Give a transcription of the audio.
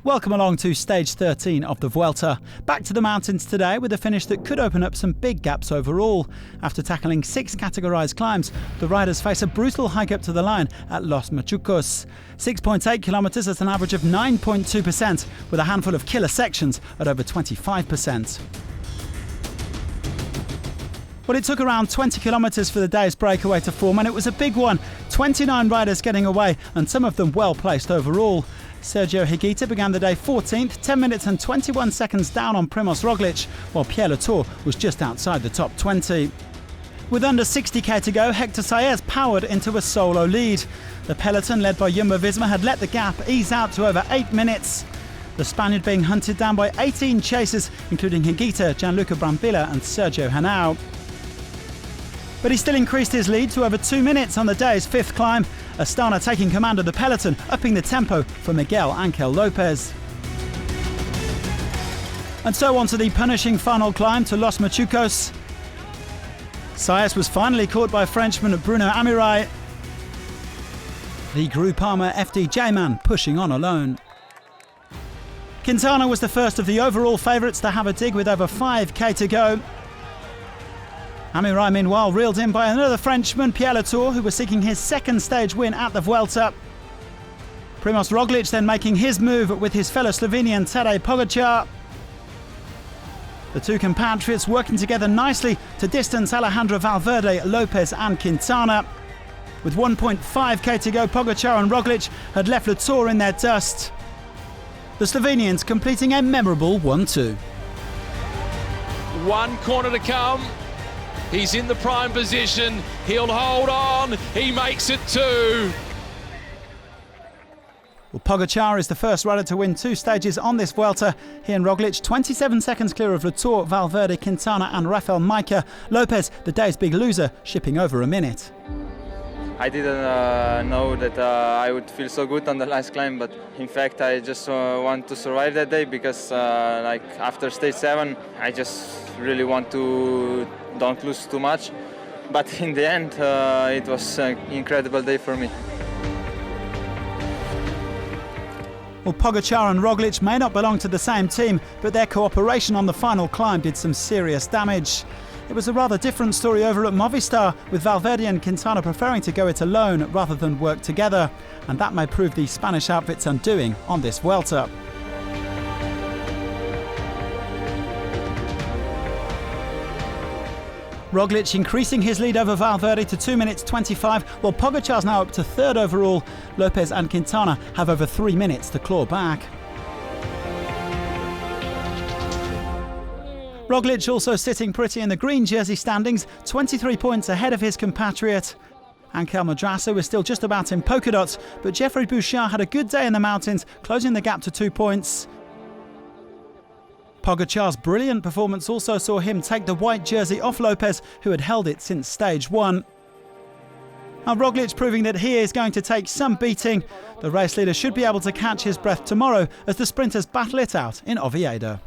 Welcome along to stage 13 of the Vuelta. Back to the mountains today with a finish that could open up some big gaps overall. After tackling 6 categorised climbs, the riders face a brutal hike up to the line at Los Machucos. 6.8 kilometres at an average of 9.2%, with a handful of killer sections at over 25%. Well, it took around 20 kilometres for the day's breakaway to form, and it was a big one. 29 riders getting away, and some of them well placed overall. Sergio Higuita began the day 14th, 10 minutes and 21 seconds down on Primoz Roglic, while Pierre Latour was just outside the top 20. With under 60k to go, Hector Saez powered into a solo lead. The peloton, led by Jumbo-Visma, had let the gap ease out to over 8 minutes. The Spaniard being hunted down by 18 chasers, including Higuita, Gianluca Brambilla and Sergio Henao. But he still increased his lead to over 2 minutes on the day's 5th climb. Astana taking command of the peloton, upping the tempo for Miguel Ángel López. And so on to the punishing final climb to Los Machucos. Saez was finally caught by Frenchman Bruno Amirai. The Groupama FDJ man pushing on alone. Quintana was the first of the overall favourites to have a dig with over 5k to go. Amirai, meanwhile, reeled in by another Frenchman, Pierre Latour, who was seeking his second stage win at the Vuelta. Primoz Roglic then making his move with his fellow Slovenian Tadej Pogačar. The two compatriots working together nicely to distance Alejandro Valverde, Lopez and Quintana. With 1.5k to go, Pogačar and Roglic had left Latour in their dust. The Slovenians completing a memorable 1-2. One corner to come. He's in the prime position, he'll hold on, he makes it 2. Well, Pogačar is the first rider to win 2 stages on this Vuelta. He and Roglic 27 seconds clear of Latour, Valverde, Quintana and Rafael Majka. Lopez, the day's big loser, shipping over a minute. I didn't know that I would feel so good on the last climb, but in fact I just want to survive that day because after stage 7 I just really want to don't lose too much, but in the end it was an incredible day for me. Well, Pogačar and Roglic may not belong to the same team, but their cooperation on the final climb did some serious damage. It was a rather different story over at Movistar, with Valverde and Quintana preferring to go it alone rather than work together, and that may prove the Spanish outfit's undoing on this Vuelta. Roglic increasing his lead over Valverde to 2 minutes 25, while Pogačar's now up to 3rd overall. Lopez and Quintana have over 3 minutes to claw back. Roglic also sitting pretty in the green jersey standings, 23 points ahead of his compatriot. Ankel Madrasa was still just about in polka dots, but Geoffrey Bouchard had a good day in the mountains, closing the gap to 2 points. Pogačar's brilliant performance also saw him take the white jersey off Lopez, who had held it since stage 1. Now Roglic proving that he is going to take some beating. The race leader should be able to catch his breath tomorrow as the sprinters battle it out in Oviedo.